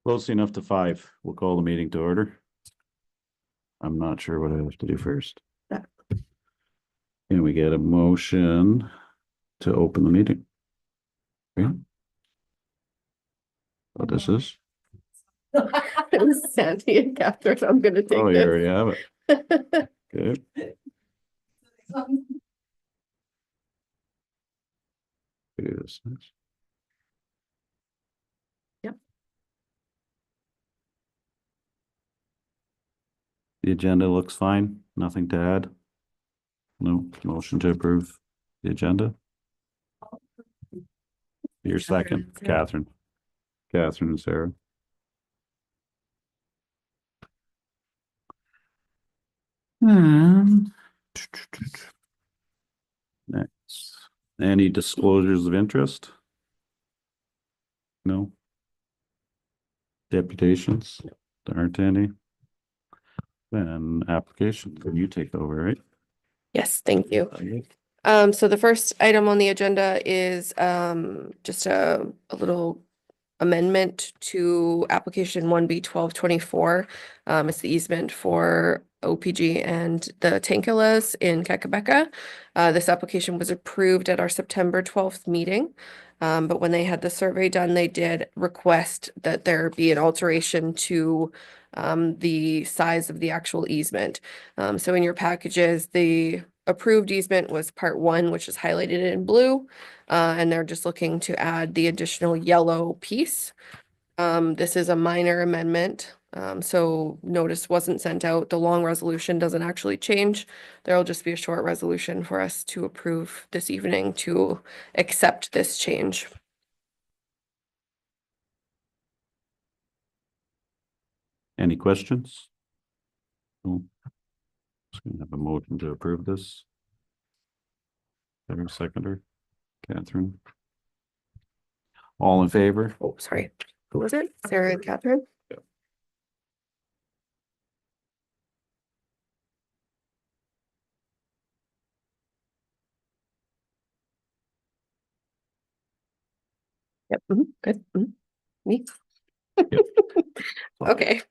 Close enough to 5. We'll call the meeting to order. I'm not sure what I have to do first. Can we get a motion to open the meeting? Okay. What this is? It was Sandy and Catherine. I'm gonna take Oh, you this. already have it. Okay. Do this next. Yep. The agenda looks fine. Nothing to add. No motion to approve the agenda. Your second, Catherine. Catherine and Sarah. Next, any disclosures of interest? No. Deputations? There aren't any. Then application, can you take over, right? Yes, thank you. So the first item on the agenda is just a little amendment to application 1B1224. It's the easement for OPG and the Tankulas in Kakabeka. This application was approved at our September 12th meeting. But when they had the survey done, they did request that there be an alteration to the size of the actual easement. So in your packages, the approved easement was part 1, which is highlighted in blue. And they're just looking to add the additional yellow piece. This is a minor amendment. So notice wasn't sent out. The long resolution doesn't actually change. There'll just be a short resolution for us to approve this evening to accept this change. Any questions? No. Just gonna have a motion to approve this. Every seconder, Catherine. All in favor? Oh, sorry. Who was it? Sarah and Catherine? Yep. Good. Me. Okay.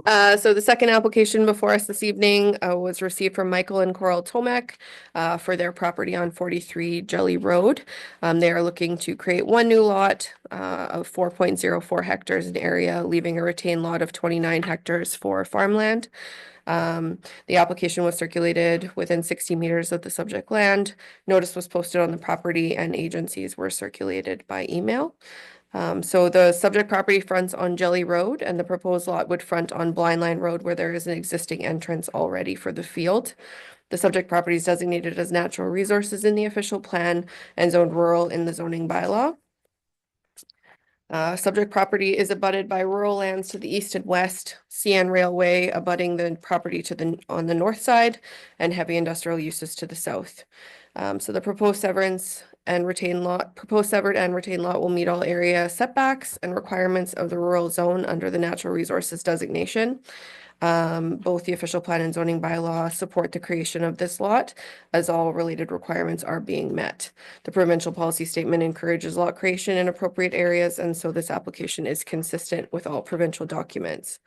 So the second application before us this evening was received from Michael and Coral Tomac for their property on 43 Jelly Road. They are looking to create one new lot of 4.04 hectares in area, leaving a retained lot of 29 hectares for farmland. The application was circulated within 60 meters of the subject land. Notice was posted on the property and agencies were circulated by email. So the subject property fronts on Jelly Road and the proposed lot would front on Blind Line Road where there is an existing entrance already for the field. The subject property is designated as natural resources in the official plan and zoned rural in the zoning bylaw. Subject property is abutted by rural lands to the east and west, CN Railway abutting the property to on the north side, and heavy industrial uses to the south. So the proposed severance and retained lot, proposed severed and retained lot will meet all area setbacks and requirements of the rural zone under the natural resources designation. Both the official plan and zoning bylaw support the creation of this lot as all related requirements are being met. The provincial policy statement encourages lot creation in appropriate areas, and so this application is consistent with all provincial documents.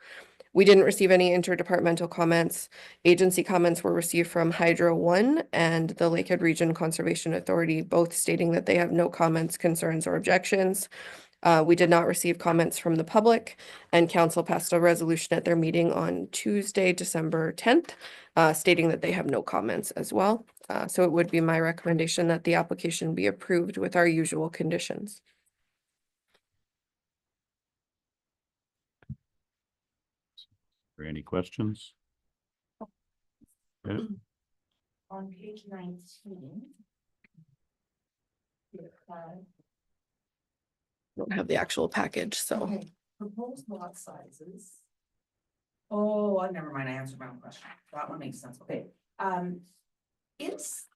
We didn't receive any interdepartmental comments. Agency comments were received from Hydro One and the Lakehead Region Conservation Authority, both stating that they have no comments, concerns, or objections. We did not receive comments from the public, and council passed a resolution at their meeting on Tuesday, December 10th, stating that they have no comments as well. So it would be my recommendation that the application be approved with our usual conditions. Are any questions? Okay. On page 19. Don't have the actual package, so. Okay, proposed lot sizes. Oh, never mind, I answered my own question. That one makes sense, okay. It's,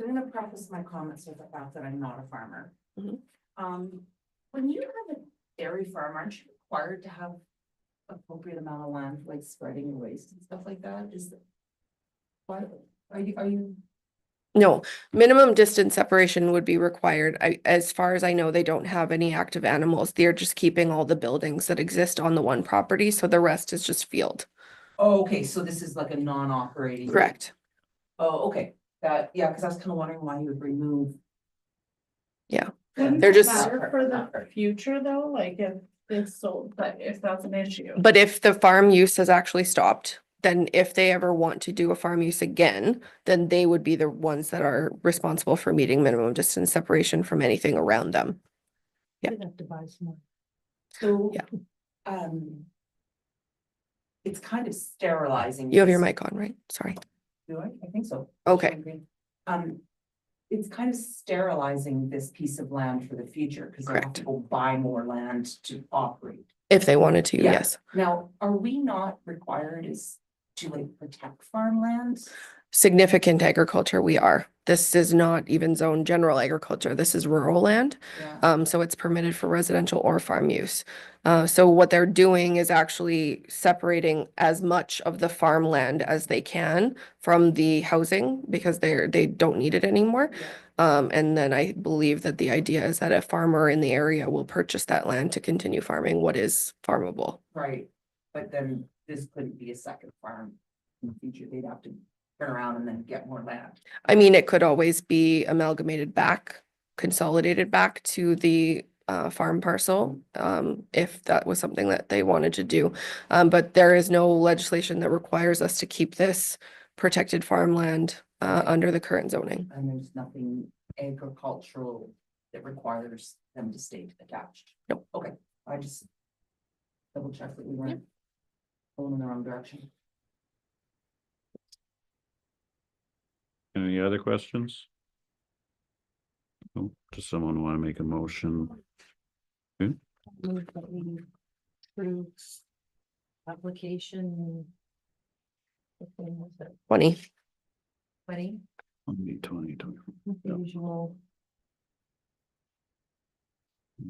I'm gonna preface my comments with the fact that I'm not a farmer. Mhm. When you have a dairy farm, aren't you required to have appropriate amount of land, like spreading your waste and stuff like that? Is that? Why, are you No, minimum distance separation would be required. As far as I know, they don't have any active animals. They're just keeping all the buildings that exist on the one property, so the rest is just field. Oh, okay, so this is like a non-operating. Correct. Oh, okay, yeah, because I was kind of wondering why you would remove. Wouldn't They're it just- matter for the future though, like if it's sold, but if that's an issue. But if the farm use has actually stopped, then if they ever want to do a farm use again, then they would be the ones that are responsible for meeting minimum distance separation from anything around them. Yeah. You'd have to buy some more. So. Yeah. It's kind of sterilizing. You have your this- mic on, right? Sorry. Do I think so. Okay. It's kind of sterilizing this piece of land for the future, because they have Correct. to go buy more land to operate. If they wanted to, Yeah. yes. Now, are we not required to like protect farmland? Significant agriculture, we are. This is not even zone general agriculture. This is rural land. Yeah, So it's permitted for residential or farm use. So what they're doing is actually separating as much of the farmland as they can from the housing because they don't need it anymore. yeah, And then I believe that the idea is that a farmer in the area will purchase that land to continue farming what is farmable. right, but then this couldn't be a second farm in the future, they'd have to turn around and then get more land. I mean, it could always be amalgamated back, consolidated back to the farm parcel, if that was something that they wanted to do. But there is no legislation that requires us to keep this protected farmland under the current zoning. And there's nothing agricultural that requires them to stay attached. Nope. Okay, I just. Double check that we weren't going in the wrong direction. Any other questions? Oh, does someone want to make a motion? Move that we approve application. What thing was it? 20. 20, 20. with the Yep. usual.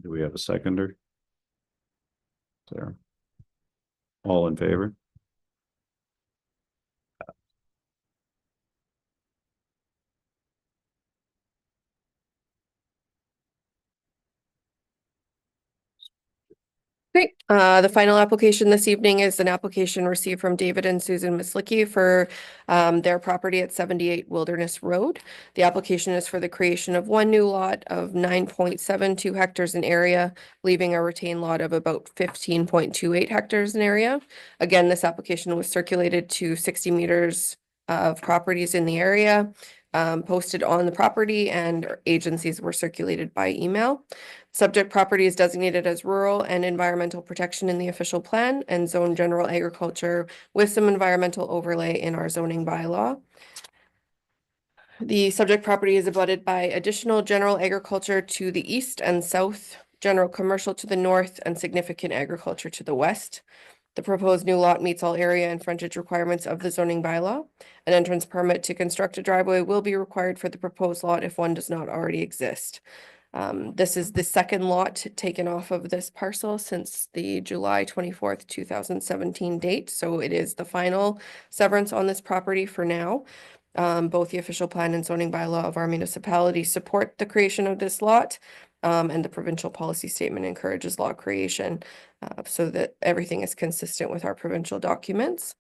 Do we have a seconder? Sarah? All in favor? Great. The final application this evening is an application received from David and Susan Mislicki for their property at 78 Wilderness Road. The application is for the creation of one new lot of 9.72 hectares in area, leaving a retained lot of about 15.28 hectares in area. Again, this application was circulated to 60 meters of properties in the area, posted on the property, and agencies were circulated by email. Subject property is designated as rural and environmental protection in the official plan and zone general agriculture with some environmental overlay in our zoning bylaw. The subject property is abutted by additional general agriculture to the east and south, general commercial to the north, and significant agriculture to the west. The proposed new lot meets all area and frontage requirements of the zoning bylaw. An entrance permit to construct a driveway will be required for the proposed lot if one does not already exist. This is the second lot taken off of this parcel since the July 24th, 2017 date. So it is the final severance on this property for now. Both the official plan and zoning bylaw of our municipality support the creation of this lot. And the provincial policy statement encourages lot creation so that everything is consistent with our provincial documents.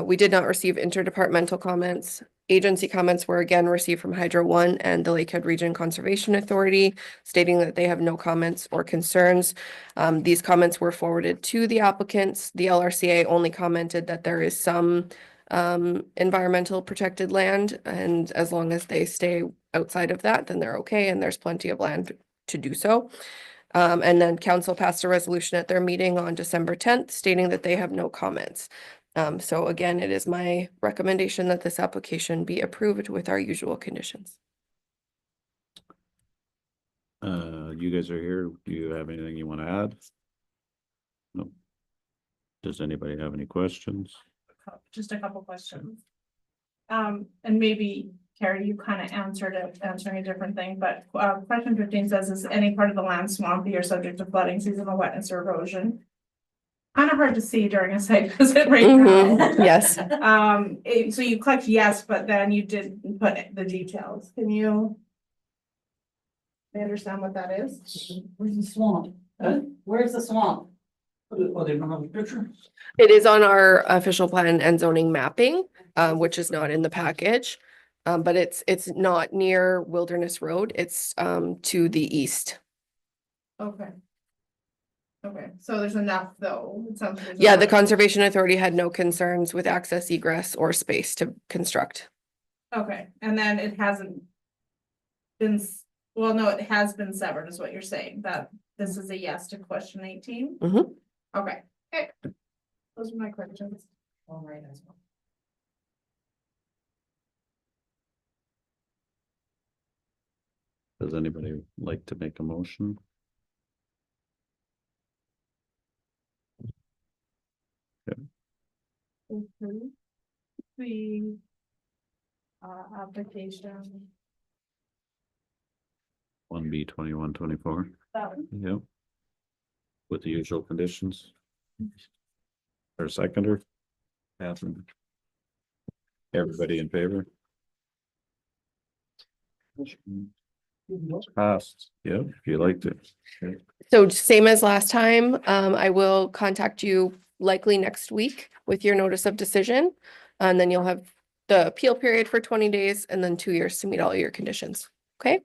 We did not receive interdepartmental comments. Agency comments were again received from Hydro One and the Lakehead Region Conservation Authority, stating that they have no comments or concerns. These comments were forwarded to the applicants. The LRCA only commented that there is some environmental protected land, and as long as they stay outside of that, then they're okay, and there's plenty of land to do so. And then council passed a resolution at their meeting on December 10th, stating that they have no comments. So again, it is my recommendation that this application be approved with our usual conditions. You guys are here. Do you have anything you want to add? No. Does anybody have any questions? Just a couple questions. And maybe Carrie, you kind of answered it, answering a different thing, but question 15 says, is any part of the land swampy or subject to flooding, seasonal wetness or erosion? kind of hard to see during a site visit right Mhm, now. yes. So you clicked yes, but then you didn't put the details. Can you? I understand what that is? Where's the swamp? Where's the swamp? Oh, they don't have a picture? It is on our official plan and zoning mapping, which is not in the package. But it's not near Wilderness Road. It's to the east. Okay. Okay, so there's enough though. It sounds like there's Yeah, the enough. Conservation Authority had no concerns with access, egress, or space to construct. Okay, and then it hasn't been, well, no, it has been severed is what you're saying, that this is a yes to question 18? Mhm. Okay, okay. Those are my questions. All right, as well. Does anybody like to make a motion? The application. 1B 2124, yep. With the usual conditions. Or seconder? Catherine? Everybody in favor? Passed, yep, if you liked it. So same as last time, I will contact you likely next week with your notice of decision. And then you'll have the appeal period for 20 days and then 2 years to meet all your conditions. Okay?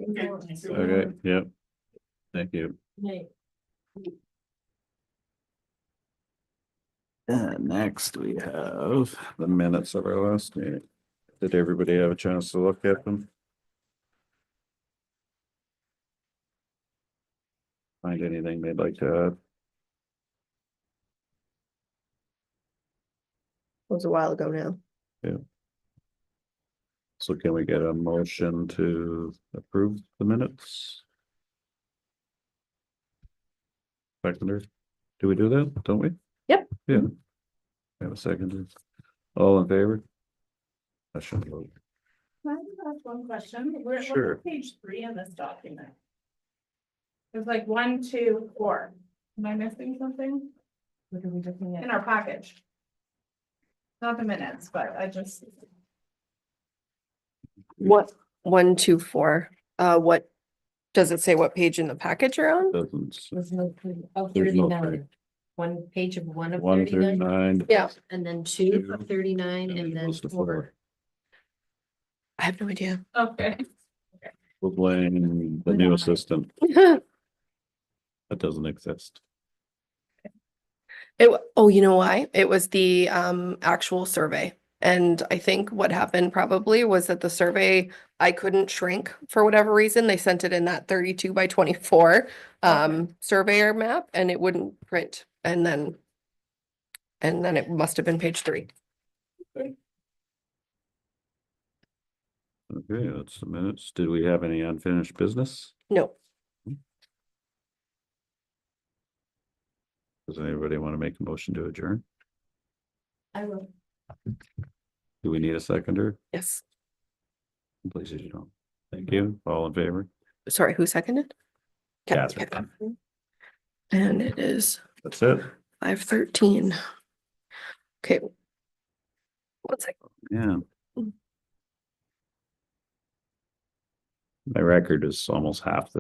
Okay, yep. Thank you. Next we have the minutes of our last meeting. Did everybody have a chance to look at them? Find anything they'd like to add? It was a while ago now. So can we get a motion to approve the minutes? Seconder, do we do that? Don't we? Yep. Yeah. Have a second. All in favor? I should vote. Can I just ask one question? We're Sure. at page 3 in this document. There's like 1, 2, 4. Am I missing something? What are we looking In our package? Not the minutes, but I just, What, 1, 2, 4, what, does it say what page in the package you're on? Doesn't. Was no, of There's no 39, one page of one of 139. 39, Yeah, and then two of 39, and and then goes to 4. I have no idea. okay. We'll blame the new assistant. That doesn't exist. Oh, you know why? It was the actual survey. And I think what happened probably was that the survey, I couldn't shrink for whatever reason. They sent it in that 32 by 24 surveyor map and it wouldn't print. And then it must have been page 3. Okay, that's the minutes. Did we have any unfinished business? No. Does anybody want to make a motion to adjourn? I will. Do we need a seconder? Yes. Please, you don't. Thank you. All in favor? Sorry, who seconded? Catherine. Catherine. And it is That's it. 5:13. Okay. 1 second. Yeah. My record is almost half the